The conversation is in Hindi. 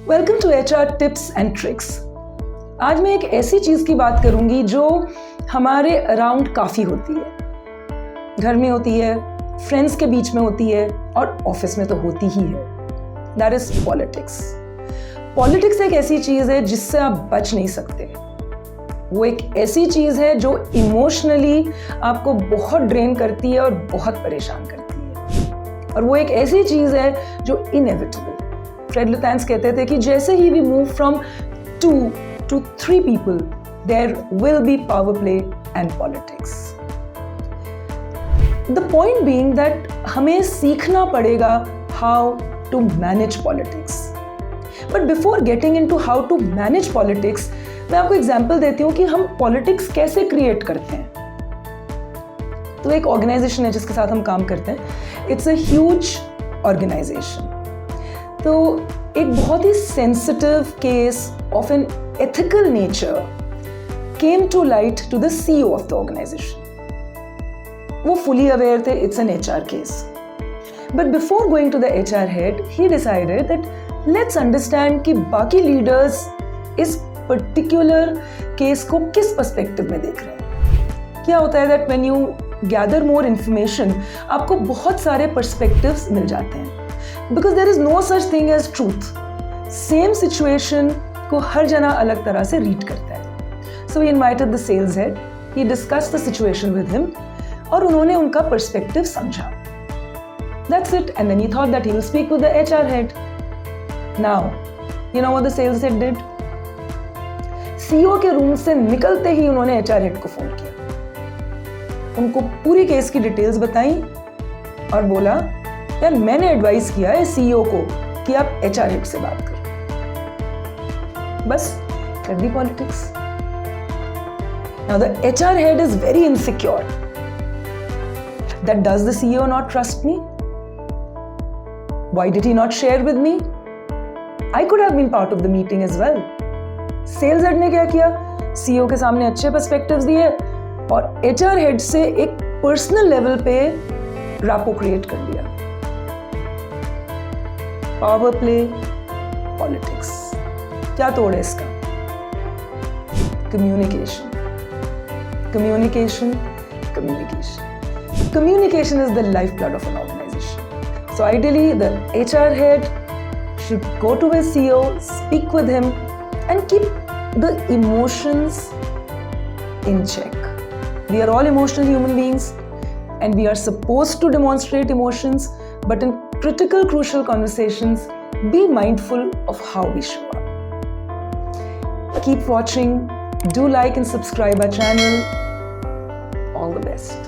Welcome to HR tips and tricks. आज मैं एक ऐसी चीज़ की बात करूंगी जो हमारे अराउंड काफ़ी होती है। घर में होती है, फ्रेंड्स के बीच में होती है और ऑफिस में तो होती ही है। That is politics. पॉलिटिक्स एक ऐसी चीज़ है जिससे आप बच नहीं सकते। वो एक ऐसी चीज़ है जो इमोशनली आपको बहुत ड्रेन करती है और बहुत परेशान करती है। और वो एक ऐसी चीज़ है जो इनएविटेबल। फ्रेड लुटान्स कहते थे कि जैसे ही we move from 2 to 3 people, there will be power play and politics. The point being that हमें सीखना पड़ेगा how to manage politics. But before getting into how to manage politics, मैं आपको एग्जाम्पल देती हूँ कि हम पॉलिटिक्स कैसे क्रिएट करते हैं। तो एक ऑर्गेनाइजेशन है जिसके साथ हम काम करते हैं। It's a huge organization. तो एक बहुत ही sensitive case of an ethical nature came to light to the CEO of the organization. वो फुली अवेयर थे it's an HR case, but before going to the HR head he decided that let's understand कि बाकी लीडर्स इस पर्टिकुलर केस को किस पर्सपेक्टिव में देख रहे हैं। क्या होता है that when you gather more information आपको बहुत सारे पर्सपेक्टिव्स मिल जाते हैं, because there is no such thing as truth. Same situation को हर जना अलग तरह से रीड करता है। So he invited the sales head, he discussed the situation with him और उन्होंने उनका पर्सपेक्टिव समझा। That's it, and then he thought that he will speak with the HR head. Now you know what the sales head did? CEO के रूम से निकलते ही उन्होंने HR हेड को फोन किया, उनको पूरी केस की डिटेल्स बताई और बोला यार मैंने एडवाइस किया है CEO को कि आप HR हेड से बात करो। बस कर दी politics. Now the HR head is very insecure that does the CEO not trust me? Why did he not share with me? I could have been part of the meeting as well. Sales head ने क्या किया? CEO के सामने अच्छे पर्सपेक्टिव्स दिए और HR हेड से एक पर्सनल लेवल पे रैपो क्रिएट कर दिया। पावर प्ले, पॉलिटिक्स, क्या तोड़ है इसका? Communication, communication, communication. Communication is the life blood of an organization. So ideally the HR head should go to his CEO, speak with him and keep the emotions in check. We are all emotional human beings and we are supposed to demonstrate emotions, but in critical, crucial conversations, be mindful of how we show up. Keep watching, do like and subscribe our channel. All the best.